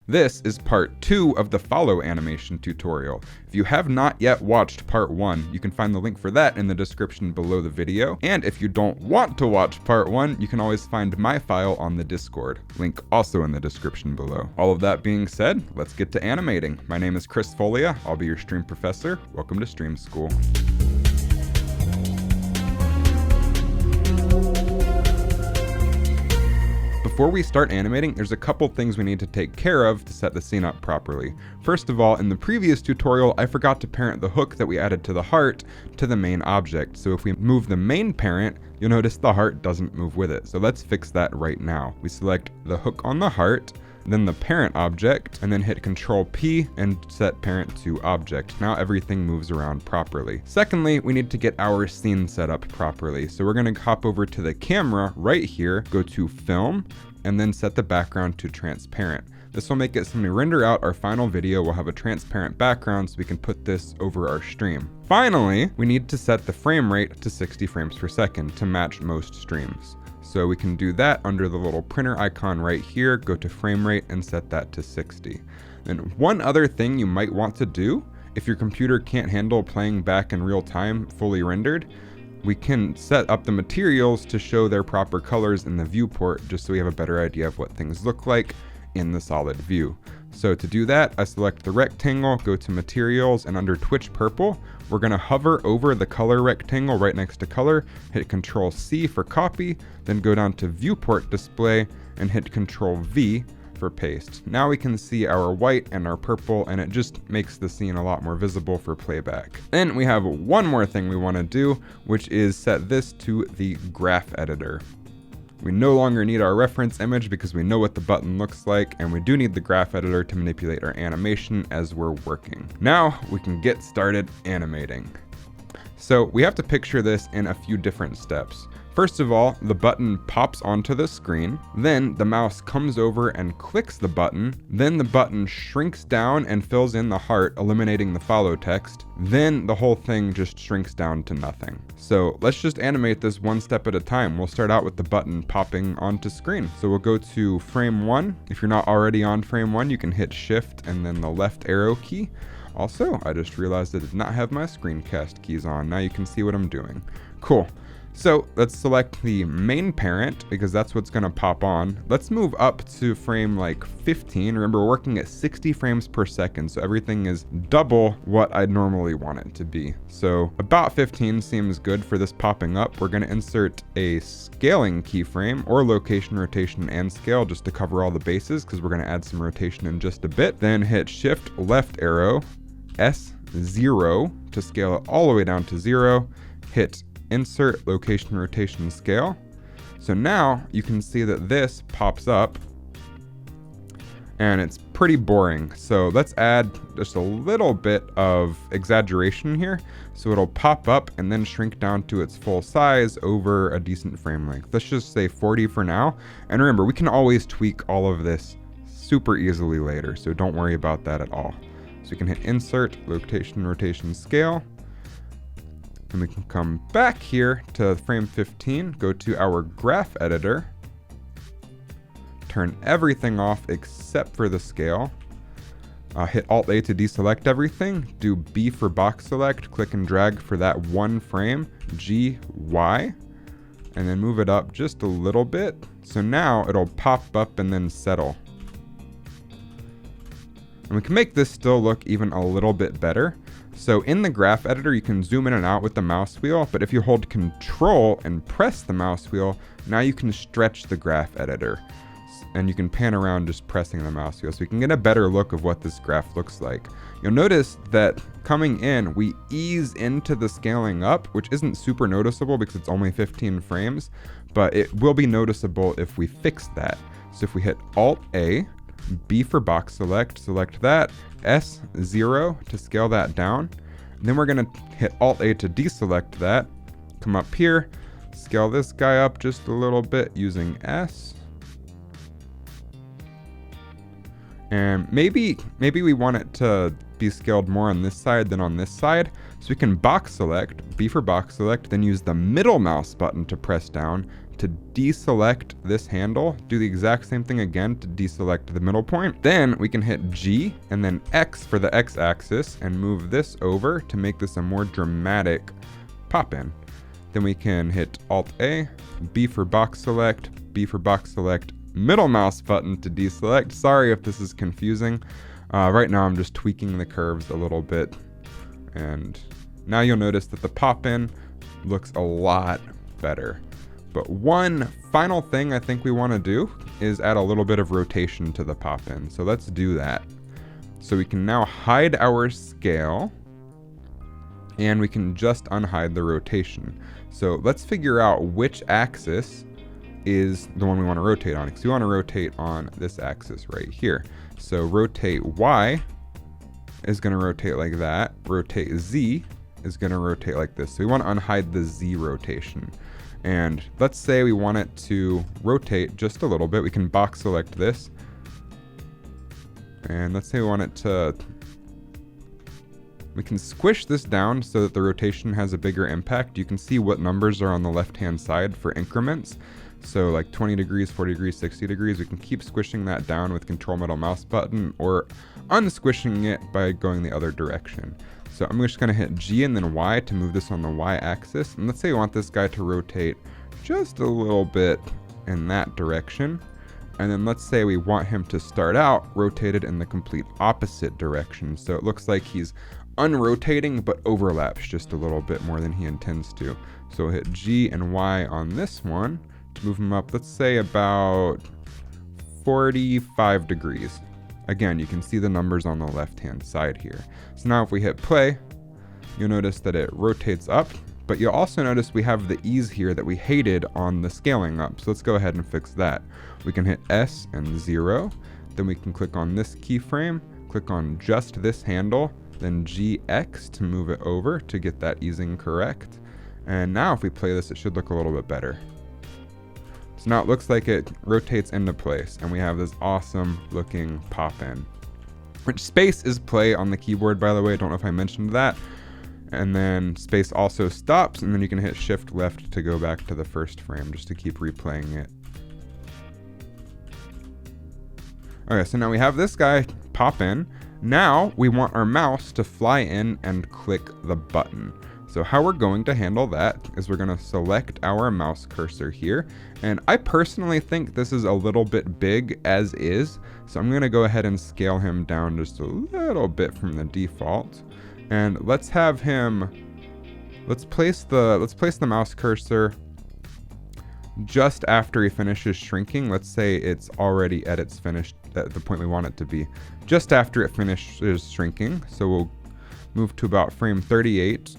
This is part 2 of the follow animation tutorial. If you have not yet watched part 1, you can find the link for that in the description below the video. And if you don't want to watch part 1, you can always find my file on the Discord. Link also in the description below. All of that being said, let's get to animating. My name is Chris Folea. I'll be your stream professor. Welcome to StreamSchool. Before we start animating, there's a couple things we need to take care of to set the scene up properly. First of all, in the previous tutorial, I forgot to parent the hook that we added to the heart to the main object. So if we move the main parent, you'll notice the heart doesn't move with it. So let's fix that right now. We select the hook on the heart, then the parent object, and then hit Ctrl P and set parent to object. Now everything moves around properly. Secondly, we need to get our scene set up properly. So we're gonna hop over to the camera right here, go to film, and then set the background to transparent. This will make it so when we render out our final video, we'll have a transparent background so we can put this over our stream. Finally, we need to set the frame rate to 60 frames per second to match most streams. So we can do that under the little printer icon right here, go to frame rate and set that to 60. And one other thing you might want to do, if your computer can't handle playing back in real time fully rendered, we can set up the materials to show their proper colors in the viewport, just so we have a better idea of what things look like in the solid view. So to do that, I select the rectangle, go to materials, and under Twitch purple, we're gonna hover over the color rectangle right next to color, hit Ctrl C for copy, then go down to viewport display and hit Ctrl V for paste. Now we can see our white and our purple, and it just makes the scene a lot more visible for playback. Then we have one more thing we wanna do, which is set this to the graph editor. We no longer need our reference image because we know what the button looks like, and we do need the graph editor to manipulate our animation as we're working. Now we can get started animating. So we have to picture this in a few different steps. First of all, the button pops onto the screen, then the mouse comes over and clicks the button, then the button shrinks down and fills in the heart, eliminating the follow text, then the whole thing just shrinks down to nothing. So let's just animate this one step at a time. We'll start out with the button popping onto screen. So we'll go to frame 1. If you're not already on frame 1, you can hit shift and then the left arrow key. Also, I just realized I did not have my screencast keys on. Now you can see what I'm doing. Cool. So let's select the main parent because that's what's gonna pop on. Let's move up to frame like 15. Remember, we're working at 60 frames per second, so everything is double what I'd normally want it to be. So about 15 seems good for this popping up. We're gonna insert a scaling keyframe or location, rotation, and scale just to cover all the bases because we're gonna add some rotation in just a bit. Then hit shift left arrow, S0 to scale it all the way down to 0. Hit insert location, rotation, scale. So now you can see that this pops up and it's pretty boring. So let's add just a little bit of exaggeration here. So it'll pop up and then shrink down to its full size over a decent frame length. Let's just say 40 for now. And remember, we can always tweak all of this super easily later. So don't worry about that at all. So we can hit insert, location, rotation, scale. And we can come back here to frame 15, go to our graph editor, turn everything off except for the scale, hit Alt-A to deselect everything, do B for box select, click and drag for that one frame, G, Y, and then move it up just a little bit. So now it'll pop up and then settle. And we can make this still look even a little bit better. So in the graph editor, you can zoom in and out with the mouse wheel, but if you hold Control and press the mouse wheel, now you can stretch the graph editor. And you can pan around just pressing the mouse wheel, so you can get a better look of what this graph looks like. You'll notice that coming in, we ease into the scaling up, which isn't super noticeable because it's only 15 frames, but it will be noticeable if we fix that. So if we hit Alt-A, B for box select, select that, S0 to scale that down. And then we're gonna hit Alt-A to deselect that, come up here, scale this guy up just a little bit using S. And maybe we want it to be scaled more on this side than on this side. So we can box select, B for box select, then use the middle mouse button to press down to deselect this handle. Do the exact same thing again to deselect the middle point. Then we can hit G and then X for the X axis and move this over to make this a more dramatic pop in. Then we can hit Alt A, B for box select, B for box select, middle mouse button to deselect. Sorry if this is confusing. Right now I'm just tweaking the curves a little bit. And now you'll notice that the pop in looks a lot better. But one final thing I think we want to do is add a little bit of rotation to the pop in. So let's do that. So we can now hide our scale and we can just unhide the rotation. So let's figure out which axis is the one we want to rotate on, because we want to rotate on this axis right here. So rotate Y is going to rotate like that. Rotate Z is going to rotate like this. So we want to unhide the Z rotation. And let's say we want it to rotate just a little bit. We can box select this. And let's say we want it to... We can squish this down so that the rotation has a bigger impact. You can see what numbers are on the left-hand side for increments. So like 20 degrees, 40 degrees, 60 degrees. We can keep squishing that down with Control middle mouse button or unsquishing it by going the other direction. So I'm just going to hit G and then Y to move this on the Y axis. And let's say we want this guy to rotate just a little bit in that direction. And then let's say we want him to start out rotated in the complete opposite direction. So it looks like he's unrotating but overlaps just a little bit more than he intends to. So we'll hit G and Y on this one to move him up, let's say about 45 degrees. Again, you can see the numbers on the left-hand side here. So now if we hit play, you'll notice that it rotates up, but you'll also notice we have the ease here that we hated on the scaling up. So let's go ahead and fix that. We can hit S and 0, then we can click on this keyframe, click on just this handle, then GX to move it over to get that easing correct. And now if we play this, it should look a little bit better. So now it looks like it rotates into place and we have this awesome looking pop in. Which space is play on the keyboard, by the way. I don't know if I mentioned that. And then space also stops, and then you can hit shift left to go back to the first frame just to keep replaying it. Okay, so now we have this guy pop in. Now we want our mouse to fly in and click the button. So how we're going to handle that is we're going to select our mouse cursor here. And I personally think this is a little bit big as is. So I'm going to go ahead and scale him down just a little bit from the default. And let's have him, let's place the mouse cursor just after he finishes shrinking. Let's say it's already at its finished, at the point we want it to be, just after it finishes shrinking. So we'll move to about frame 38.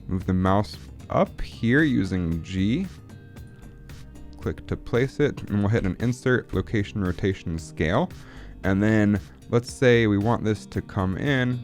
Move the mouse up here using G, click to place it, and we'll hit an insert, location, rotation, scale. And then let's say we want this to come in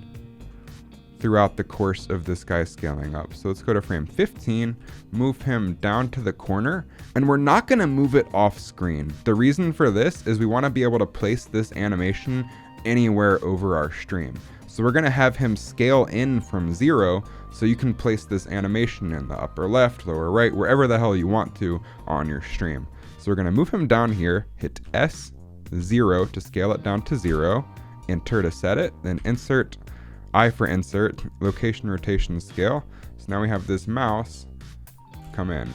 throughout the course of this guy scaling up. So let's go to frame 15, move him down to the corner, and we're not gonna move it off screen. The reason for this is we wanna be able to place this animation anywhere over our stream. So we're gonna have him scale in from 0, so you can place this animation in the upper left, lower right, wherever the hell you want to on your stream. So we're gonna move him down here, hit S0 to scale it down to 0, enter to set it, then insert, I for insert, location, rotation, scale. So now we have this mouse come in.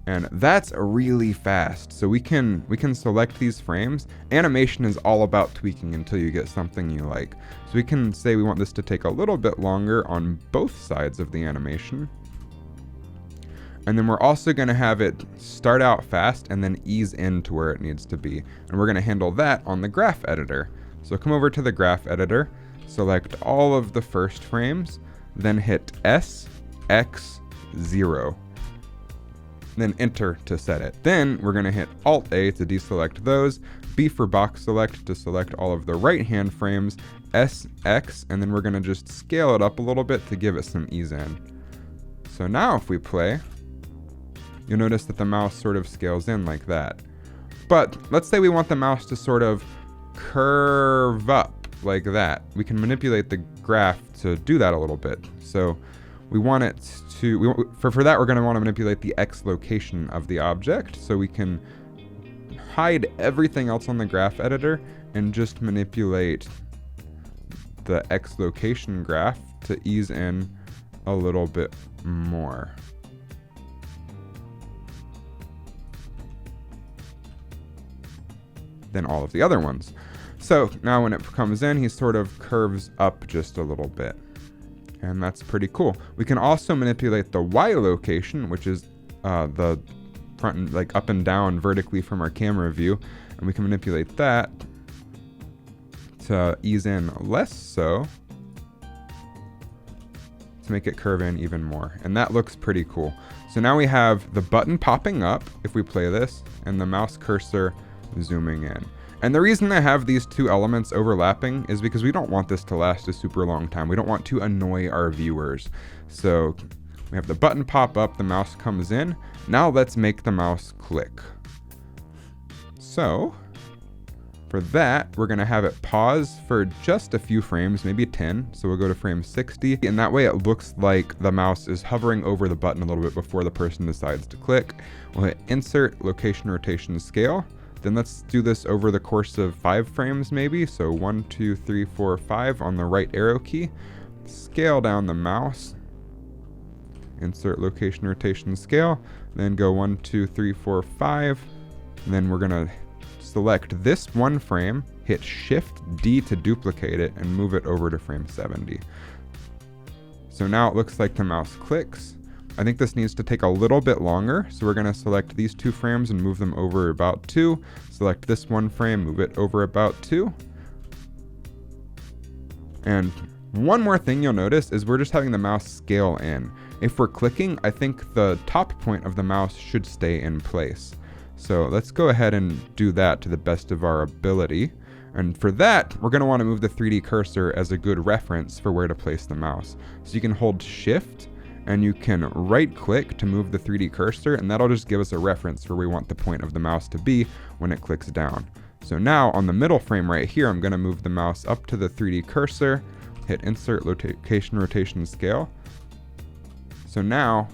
And that's really fast. So we can select these frames. Animation is all about tweaking until you get something you like. So we can say we want this to take a little bit longer on both sides of the animation. And then we're also gonna have it start out fast and then ease into where it needs to be. And we're gonna handle that on the graph editor. So come over to the graph editor, select all of the first frames, then hit S, X, 0. Then enter to set it. Then we're gonna hit Alt A to deselect those, B for box select to select all of the right hand frames, S, X, and then we're gonna just scale it up a little bit to give it some ease in. So now if we play, you'll notice that the mouse sort of scales in like that. But let's say we want the mouse to sort of curve up like that. We can manipulate the graph to do that a little bit. So we want it to, for that we're going to want to manipulate the X location of the object. So we can hide everything else on the graph editor and just manipulate the X location graph to ease in a little bit more. Than all of the other ones. So now when it comes in, he sort of curves up just a little bit. And that's pretty cool. We can also manipulate the Y location, which is the front and like up and down vertically from our camera view. And we can manipulate that to ease in less so, to make it curve in even more. And that looks pretty cool. So now we have the button popping up if we play this, and the mouse cursor zooming in. And the reason I have these two elements overlapping is because we don't want this to last a super long time. We don't want to annoy our viewers. So we have the button pop up, the mouse comes in. Now let's make the mouse click. So for that, we're gonna have it pause for just a few frames, maybe 10. So we'll go to frame 60. And that way it looks like the mouse is hovering over the button a little bit before the person decides to click. We'll hit insert, location, rotation, scale. Then let's do this over the course of 5 frames maybe. So 1, 2, 3, 4, 5 on the right arrow key. Scale down the mouse. Insert, location, rotation, scale. Then go 1, 2, 3, 4, 5. And then we're gonna select this one frame, hit Shift D to duplicate it, and move it over to frame 70. So now it looks like the mouse clicks. I think this needs to take a little bit longer, so we're gonna select these 2 frames and move them over about 2. Select this one frame, move it over about 2. And one more thing you'll notice is we're just having the mouse scale in. If we're clicking, I think the top point of the mouse should stay in place. So let's go ahead and do that to the best of our ability. And for that, we're gonna wanna move the 3D cursor as a good reference for where to place the mouse. So you can hold Shift, and you can right click to move the 3D cursor, and that'll just give us a reference for where we want the point of the mouse to be when it clicks down. So now on the middle frame right here, I'm gonna move the mouse up to the 3D cursor, hit insert, location, rotation, scale. So now,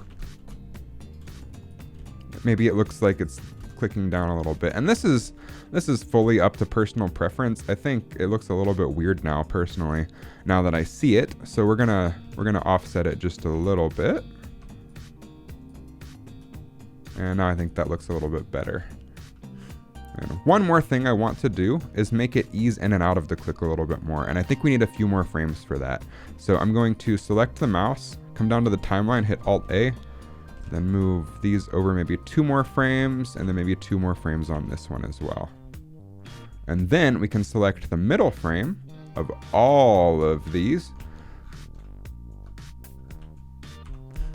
maybe it looks like it's clicking down a little bit. And this is fully up to personal preference. I think it looks a little bit weird now personally, now that I see it. So we're gonna offset it just a little bit. And now I think that looks a little bit better. And one more thing I want to do is make it ease in and out of the click a little bit more. And I think we need a few more frames for that. So I'm going to select the mouse, come down to the timeline, hit Alt-A, then move these over maybe 2 more frames, and then maybe 2 more frames on this one as well. And then we can select the middle frame of all of these,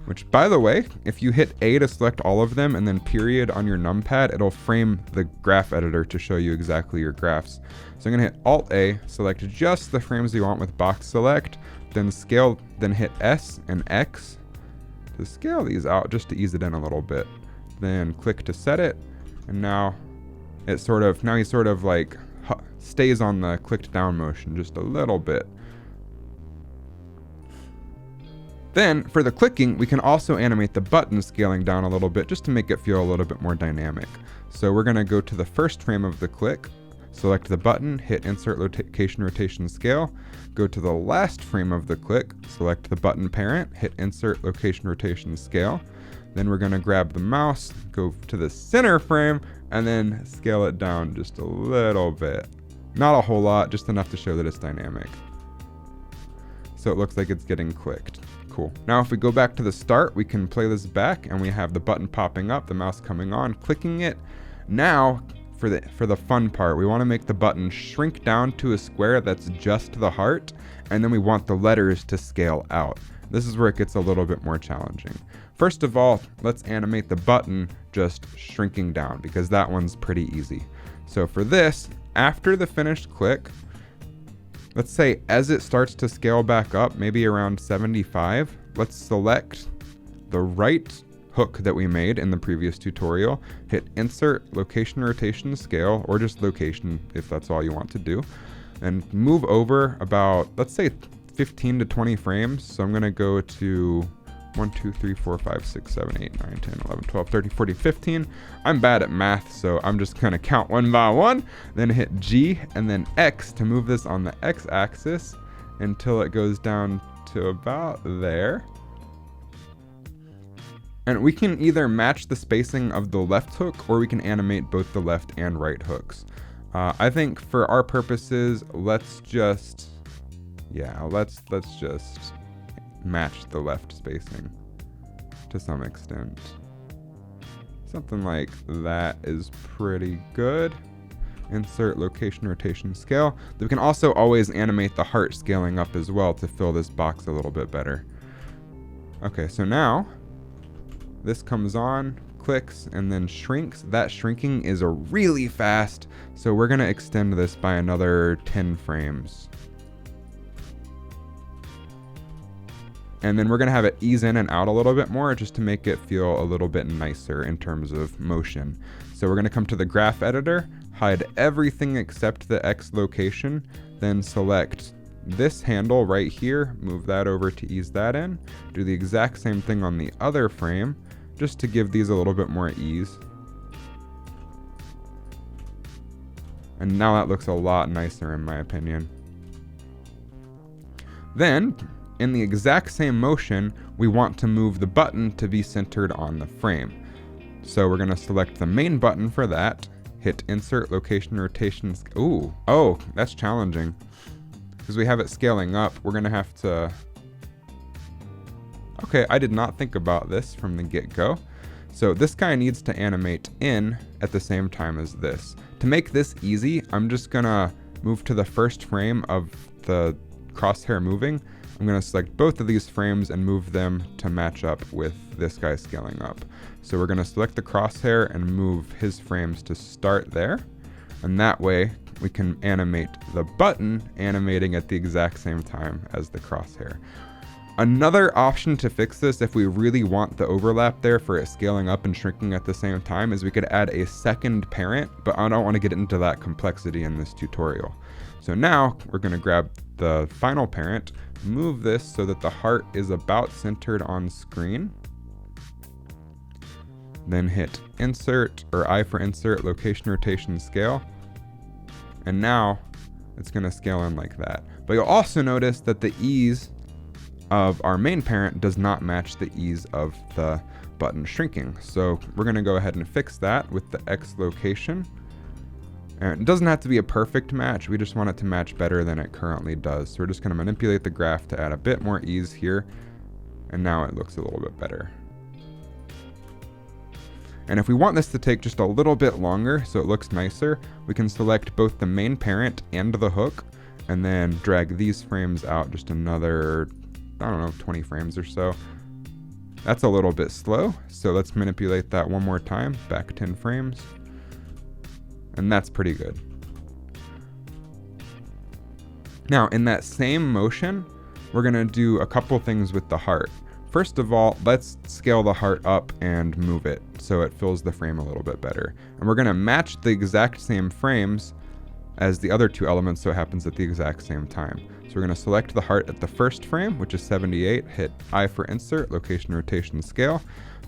which, by the way, if you hit A to select all of them and then period on your numpad, it'll frame the graph editor to show you exactly your graphs. So I'm gonna hit Alt-A, select just the frames you want with box select, then scale, then hit S and X to scale these out just to ease it in a little bit. Then click to set it, and now he sort of like stays on the clicked down motion just a little bit. Then for the clicking, we can also animate the button scaling down a little bit just to make it feel a little bit more dynamic. So we're gonna go to the first frame of the click, select the button, hit insert, location, rotation, scale, go to the last frame of the click, select the button parent, hit insert, location, rotation, scale. Then we're gonna grab the mouse, go to the center frame, and then scale it down just a little bit. Not a whole lot, just enough to show that it's dynamic. So it looks like it's getting clicked. Cool. Now if we go back to the start, we can play this back, and we have the button popping up, the mouse coming on, clicking it. Now, for the fun part, we want to make the button shrink down to a square that's just the heart, and then we want the letters to scale out. This is where it gets a little bit more challenging. First of all, let's animate the button just shrinking down, because that one's pretty easy. So for this, after the finished click, let's say as it starts to scale back up, maybe around 75, let's select the right hook that we made in the previous tutorial, hit insert, location, rotation, scale, or just location if that's all you want to do. and move over about, let's say 15 to 20 frames. So I'm gonna go to 1, 2, 3, 4, 5, 6, 7, 8, 9, 10, 11, 12, 13, 14, 15. I'm bad at math, so I'm just gonna count one by one, then hit G and then X to move this on the X axis until it goes down to about there. And we can either match the spacing of the left hook, or we can animate both the left and right hooks. I think for our purposes, let's just match the left spacing to some extent. Something like that is pretty good. Insert location, rotation, scale. We can also always animate the heart scaling up as well to fill this box a little bit better. Okay, so now this comes on, clicks, and then shrinks. That shrinking is really fast, so we're gonna extend this by another 10 frames. And then we're gonna have it ease in and out a little bit more just to make it feel a little bit nicer in terms of motion. So we're gonna come to the graph editor, hide everything except the X location, then select this handle right here, move that over to ease that in, do the exact same thing on the other frame, just to give these a little bit more ease. And now that looks a lot nicer in my opinion. Then, in the exact same motion, we want to move the button to be centered on the frame. So we're gonna select the main button for that, hit insert location rotation. Oh, that's challenging. Because we have it scaling up, we're gonna have to... Okay, I did not think about this from the get-go. So this guy needs to animate in at the same time as this. To make this easy, I'm just gonna move to the first frame of the crosshair moving. I'm gonna select both of these frames and move them to match up with this guy scaling up. So we're gonna select the crosshair and move his frames to start there. And that way we can animate the button animating at the exact same time as the crosshair. Another option to fix this, if we really want the overlap there for it scaling up and shrinking at the same time, is we could add a second parent, but I don't want to get into that complexity in this tutorial. So now we're going to grab the final parent, move this so that the heart is about centered on screen, then hit insert, or I for insert, location, rotation, scale, and now it's going to scale in like that. But you'll also notice that the ease of our main parent does not match the ease of the button shrinking. So we're gonna go ahead and fix that with the X location. And it doesn't have to be a perfect match, we just want it to match better than it currently does. So we're just gonna manipulate the graph to add a bit more ease here, and now it looks a little bit better. And if we want this to take just a little bit longer so it looks nicer, we can select both the main parent and the hook, and then drag these frames out just another, I don't know, 20 frames or so. That's a little bit slow, so let's manipulate that one more time, back 10 frames. And that's pretty good. Now, in that same motion, we're gonna do a couple things with the heart. First of all, let's scale the heart up and move it so it fills the frame a little bit better. And we're gonna match the exact same frames as the other two elements so it happens at the exact same time. So we're going to select the heart at the first frame, which is 78, hit I for insert, location, rotation, scale,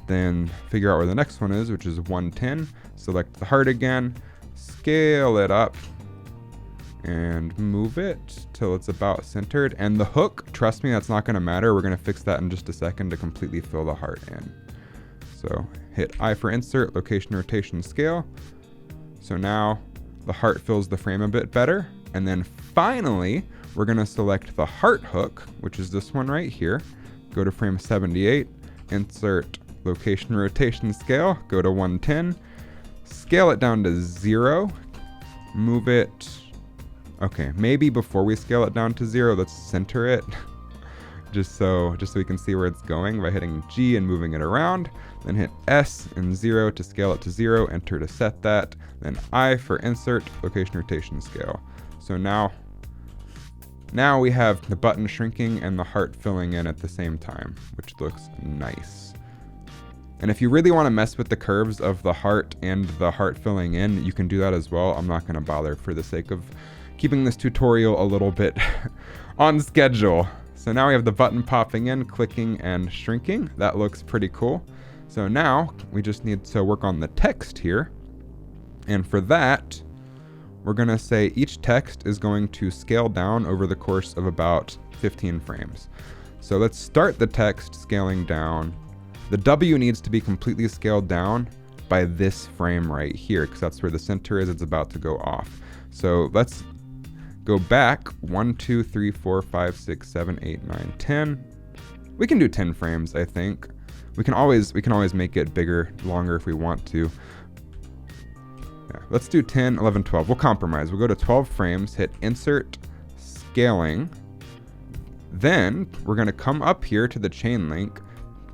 then figure out where the next one is, which is 110, select the heart again, scale it up, and move it till it's about centered. And the hook, trust me, that's not going to matter. We're going to fix that in just a second to completely fill the heart in. So hit I for insert, location, rotation, scale. So now the heart fills the frame a bit better. And then finally, we're gonna select the heart hook, which is this one right here. Go to frame 78, insert location, rotation, scale, go to 110, scale it down to 0, move it. Okay, maybe before we scale it down to 0, let's center it. just so we can see where it's going by hitting G and moving it around. Then hit S and 0 to scale it to 0, enter to set that. Then I for insert, location, rotation, scale. So now we have the button shrinking and the heart filling in at the same time, which looks nice. And if you really want to mess with the curves of the heart and the heart filling in, you can do that as well. I'm not going to bother for the sake of keeping this tutorial a little bit on schedule. So now we have the button popping in, clicking, and shrinking. That looks pretty cool. So now we just need to work on the text here. And for that, we're going to say each text is going to scale down over the course of about 15 frames. So let's start the text scaling down. The W needs to be completely scaled down by this frame right here, because that's where the center is. It's about to go off. So let's go back 1, 2, 3, 4, 5, 6, 7, 8, 9, 10. We can do 10 frames, I think. We can always make it bigger, longer if we want to. Yeah, let's do 10, 11, 12. We'll compromise. We'll go to 12 frames, hit Insert, Scaling. Then we're going to come up here to the chain link,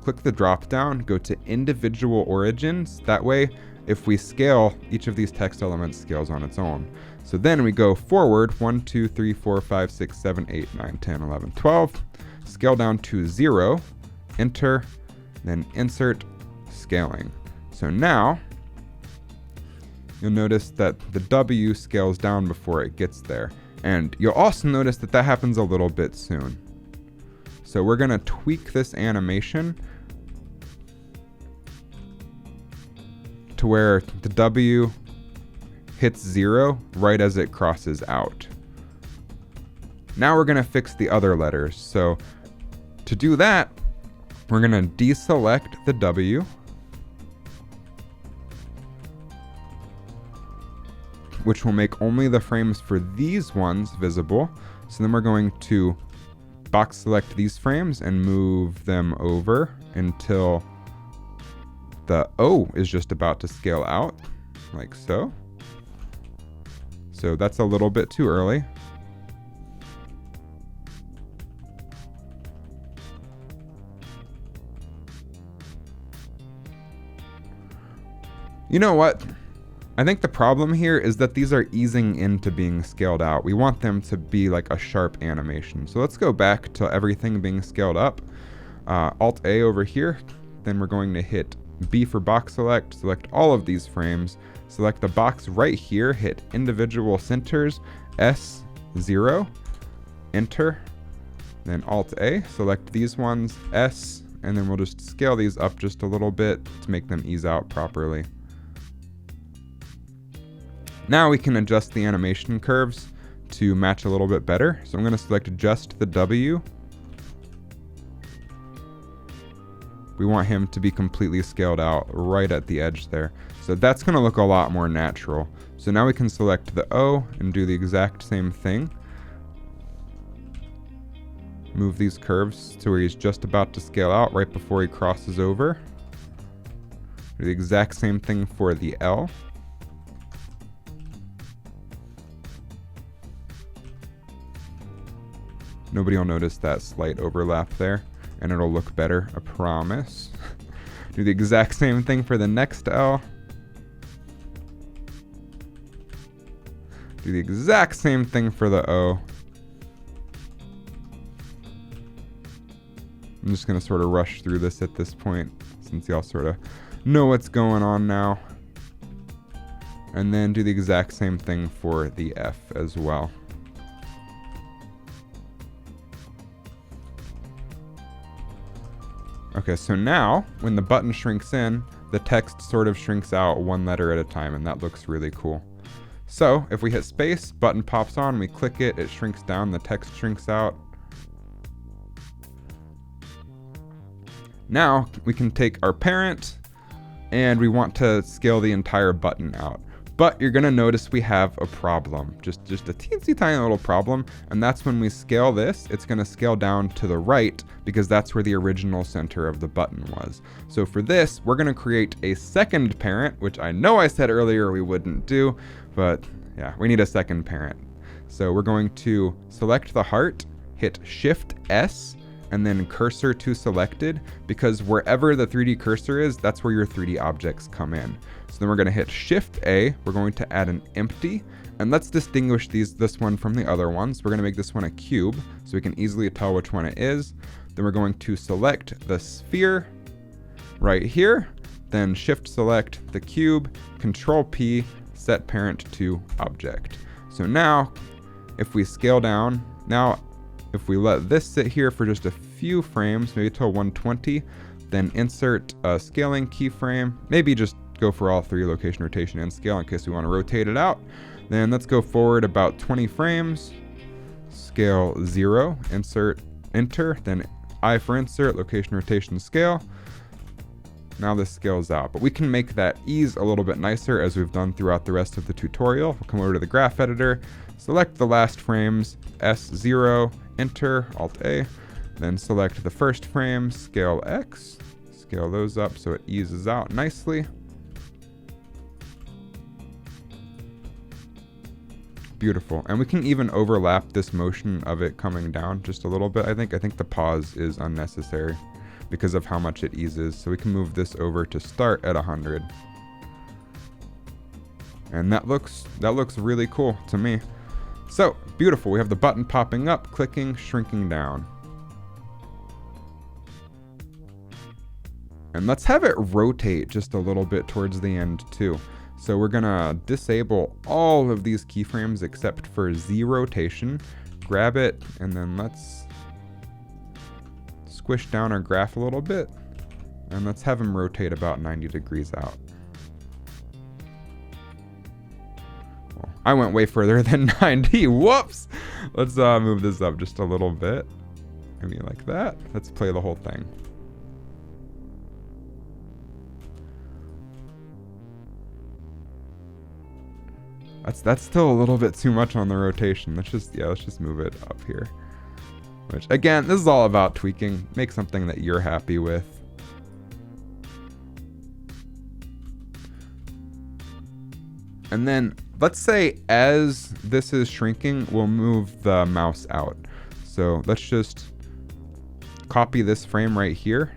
click the drop down, go to Individual Origins. That way, if we scale, each of these text elements scales on its own. So then we go forward 1, 2, 3, 4, 5, 6, 7, 8, 9, 10, 11, 12. Scale down to 0, Enter, then Insert, Scaling. So now you'll notice that the W scales down before it gets there. And you'll also notice that that happens a little bit soon. So we're going to tweak this animation to where the W hits 0 right as it crosses out. Now we're going to fix the other letters. So to do that, we're going to deselect the W, which will make only the frames for these ones visible. So then we're going to box select these frames and move them over until the O is just about to scale out, like so. So that's a little bit too early. You know what? I think the problem here is that these are easing into being scaled out. We want them to be like a sharp animation. So let's go back to everything being scaled up. Alt A over here. Then we're going to hit B for box select, select all of these frames, select the box right here, hit individual centers, S0, enter, then Alt A, select these ones, S, and then we'll just scale these up just a little bit to make them ease out properly. Now we can adjust the animation curves to match a little bit better. So I'm going to select just the W. We want him to be completely scaled out right at the edge there. So that's going to look a lot more natural. So now we can select the O and do the exact same thing. Move these curves to where he's just about to scale out right before he crosses over. Do the exact same thing for the L. Nobody will notice that slight overlap there, and it'll look better, I promise. Do the exact same thing for the next L. Do the exact same thing for the O. I'm just going to sort of rush through this at this point, since y'all sort of know what's going on now. And then do the exact same thing for the F as well. Okay, so now, when the button shrinks in, the text sort of shrinks out one letter at a time, and that looks really cool. So, if we hit space, button pops on, we click it, it shrinks down, the text shrinks out. Now, we can take our parent, and we want to scale the entire button out. But you're gonna notice we have a problem, just a teensy tiny little problem, and that's when we scale this, it's gonna scale down to the right because that's where the original center of the button was. So for this, we're gonna create a second parent, which I know I said earlier we wouldn't do, but yeah, we need a second parent. So we're going to select the heart, hit Shift S, and then cursor to selected, because wherever the 3D cursor is, that's where your 3D objects come in. So then we're going to hit Shift A, we're going to add an empty, and let's distinguish this one from the other ones. We're going to make this one a cube, so we can easily tell which one it is. Then we're going to select the sphere right here, then Shift select the cube, Control P, set parent to object. So now if we scale down, now if we let this sit here for just a few frames, maybe till 120, then insert a scaling keyframe, maybe just go for all three, location, rotation, and scale in case we want to rotate it out. Then let's go forward about 20 frames, scale 0, insert, enter, then I for insert, location, rotation, scale. Now this scales out, but we can make that ease a little bit nicer as we've done throughout the rest of the tutorial. We'll come over to the graph editor, select the last frames, S0, enter, Alt A, then select the first frame, scale X, scale those up so it eases out nicely. Beautiful. And we can even overlap this motion of it coming down just a little bit. I think the pause is unnecessary because of how much it eases. So we can move this over to start at 100. And that looks really cool to me. So beautiful. We have the button popping up, clicking, shrinking down. And let's have it rotate just a little bit towards the end too. So we're gonna disable all of these keyframes except for Z rotation, grab it, and then let's squish down our graph a little bit, and let's have him rotate about 90 degrees out. Well, I went way further than 90, whoops! Let's move this up just a little bit, maybe like that. Let's play the whole thing. That's still a little bit too much on the rotation. Let's just move it up here. Which again, this is all about tweaking. Make something that you're happy with. And then let's say as this is shrinking, we'll move the mouse out. So let's just copy this frame right here,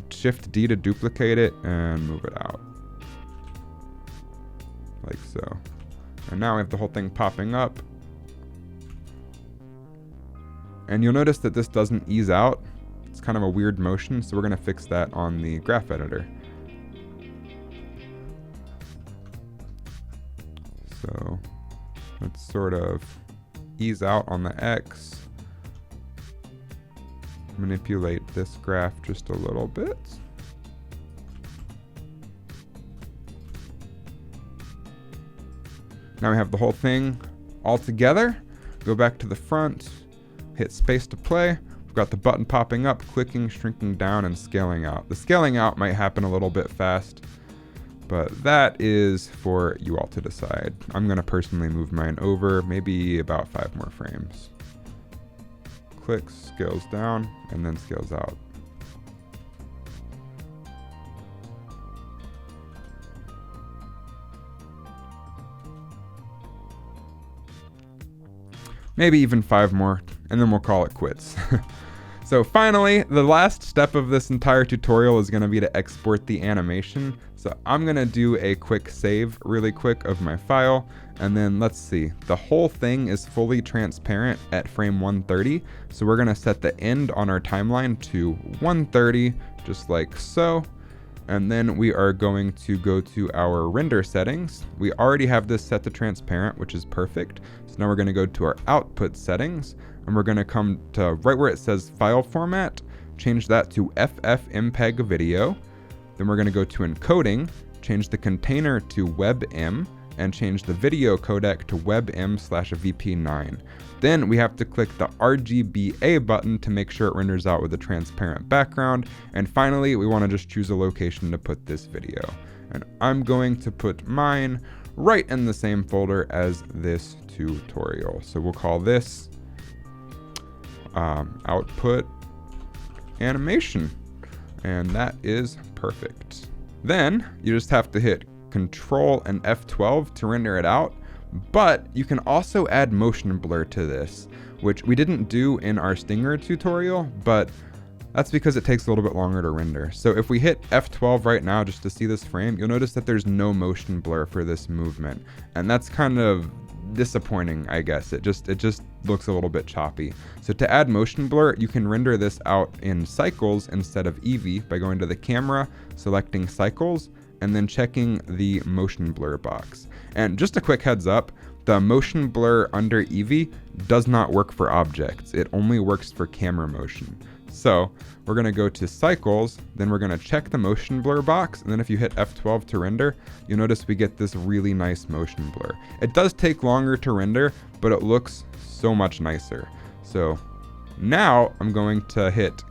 Shift D to duplicate it and move it out. Like so. And now we have the whole thing popping up. And you'll notice that this doesn't ease out. It's kind of a weird motion, so we're gonna fix that on the graph editor. So let's sort of ease out on the X. Manipulate this graph just a little bit. Now we have the whole thing all together. Go back to the front, hit space to play. We've got the button popping up, clicking, shrinking down, and scaling out. The scaling out might happen a little bit fast, but that is for you all to decide. I'm gonna personally move mine over, maybe about 5 more frames. Clicks, scales down, and then scales out. Maybe even 5 more, and then we'll call it quits. So finally, the last step of this entire tutorial is gonna be to export the animation. So I'm gonna do a quick save really quick of my file, and then let's see, the whole thing is fully transparent at frame 130. So we're gonna set the end on our timeline to 130, just like so. And then we are going to go to our render settings. We already have this set to transparent, which is perfect. So now we're gonna go to our output settings, and we're gonna come to right where it says file format, change that to FFmpeg video. Then we're gonna go to encoding, change the container to WebM, and change the video codec to WebM/VP9. Then we have to click the RGBA button to make sure it renders out with a transparent background. And finally, we wanna just choose a location to put this video. And I'm going to put mine right in the same folder as this tutorial. So we'll call this output animation. And that is perfect. Then you just have to hit Control and F12 to render it out, but you can also add motion blur to this, which we didn't do in our Stinger tutorial, but that's because it takes a little bit longer to render. So if we hit F12 right now just to see this frame, you'll notice that there's no motion blur for this movement, and that's kind of disappointing, I guess. It just looks a little bit choppy. So to add motion blur, you can render this out in cycles instead of evey by going to the camera, selecting cycles, and then checking the motion blur box. And just a quick heads up, the motion blur under Evey does not work for objects. It only works for camera motion. So we're going to go to cycles, then we're going to check the motion blur box, and then if you hit F12 to render, you'll notice we get this really nice motion blur. It does take longer to render, but it looks so much nicer. So now I'm going to hit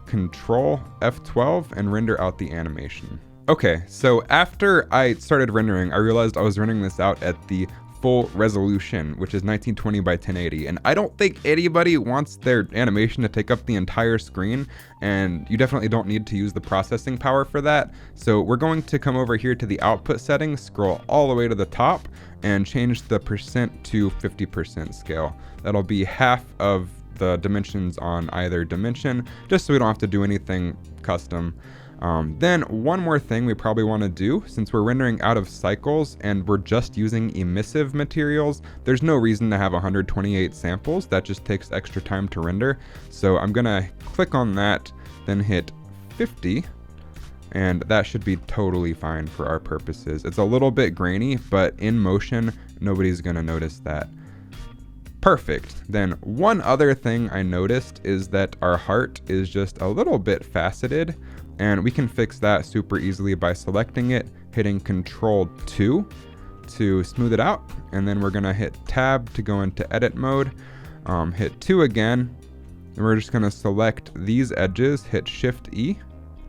Ctrl F12 and render out the animation. Okay, so after I started rendering, I realized I was rendering this out at the full resolution, which is 1920 by 1080, and I don't think anybody wants their animation to take up the entire screen, and you definitely don't need to use the processing power for that. So we're going to come over here to the output settings, scroll all the way to the top, and change the percent to 50% scale. That'll be half of the dimensions on either dimension, just so we don't have to do anything custom. Then one more thing we probably want to do, since we're rendering out of cycles and we're just using emissive materials, there's no reason to have 128 samples. That just takes extra time to render. So I'm gonna click on that, then hit 50, and that should be totally fine for our purposes. It's a little bit grainy, but in motion, nobody's gonna notice that. Perfect. Then one other thing I noticed is that our heart is just a little bit faceted, and we can fix that super easily by selecting it, hitting Ctrl 2 to smooth it out, and then we're gonna hit Tab to go into edit mode, hit 2 again, and we're just gonna select these edges, hit Shift E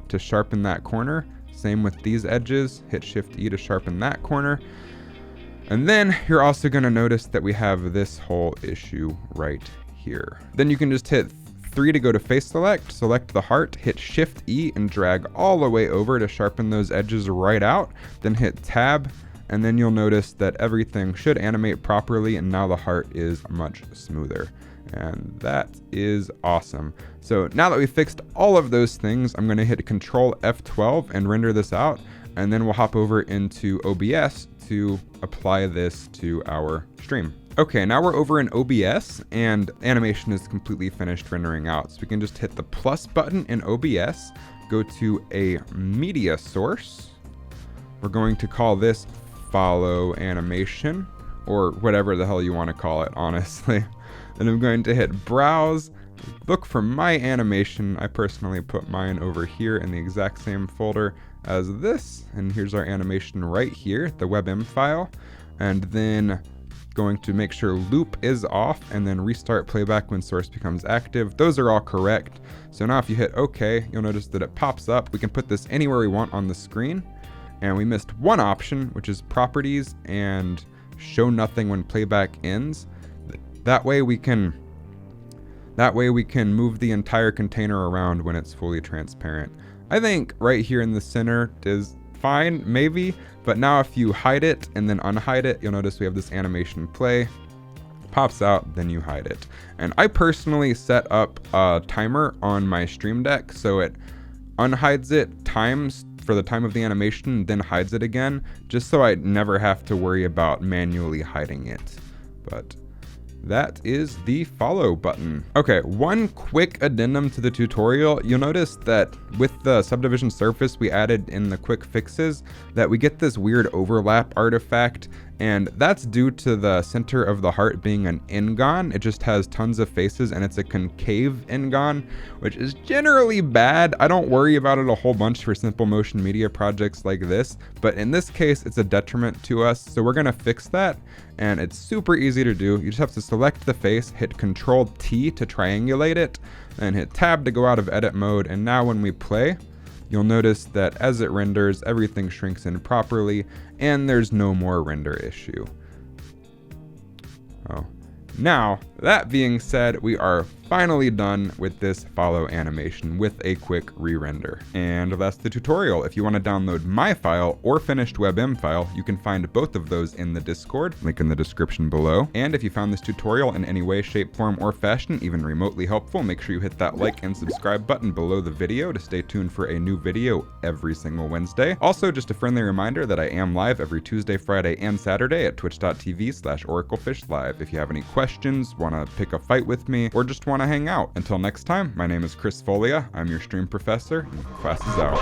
to sharpen that corner. Same with these edges, hit Shift E to sharpen that corner. And then you're also gonna notice that we have this whole issue right here. Then you can just hit 3 to go to face select, select the heart, hit Shift E and drag all the way over to sharpen those edges right out, then hit Tab, and then you'll notice that everything should animate properly, and now the heart is much smoother. And that is awesome. So now that we fixed all of those things, I'm gonna hit Ctrl F12 and render this out, and then we'll hop over into OBS to apply this to our stream. Okay, now we're over in OBS and animation is completely finished rendering out. So we can just hit the plus button in OBS, go to a media source. We're going to call this follow animation, or whatever the hell you want to call it, honestly. Then I'm going to hit browse, look for my animation. I personally put mine over here in the exact same folder as this, and here's our animation right here, the WebM file, and then going to make sure loop is off and then restart playback when source becomes active. Those are all correct. So now if you hit OK, you'll notice that it pops up. We can put this anywhere we want on the screen, and we missed one option, which is properties and show nothing when playback ends. That way we can move the entire container around when it's fully transparent. I think right here in the center is fine, maybe, but now if you hide it and then unhide it, you'll notice we have this animation play, pops out, then you hide it. And I personally set up a timer on my Stream Deck, so it unhides it times for the time of the animation, then hides it again, just so I never have to worry about manually hiding it. But that is the follow button. Okay, one quick addendum to the tutorial. You'll notice that with the subdivision surface we added in the quick fixes, that we get this weird overlap artifact, and that's due to the center of the heart being an n-gon. It just has tons of faces and it's a concave n-gon, which is generally bad. I don't worry about it a whole bunch for simple motion media projects like this, but in this case it's a detriment to us, so we're gonna fix that, and it's super easy to do. You just have to select the face, hit Ctrl T to triangulate it, and hit Tab to go out of edit mode, and now when we play, you'll notice that as it renders, everything shrinks in properly, and there's no more render issue. Oh. Now, that being said, we are finally done with this follow animation with a quick re-render. And that's the tutorial. If you want to download my file or finished WebM file, you can find both of those in the Discord, link in the description below. And if you found this tutorial in any way, shape, form, or fashion even remotely helpful, make sure you hit that like and subscribe button below the video to stay tuned for a new video every single Wednesday. Also, just a friendly reminder that I am live every Tuesday, Friday, and Saturday at twitch.tv/oraclefishlive. If you have any questions, want to pick a fight with me, or just want to hang out. Until next time, my name is Chris Folea. I'm your stream professor, and class is out.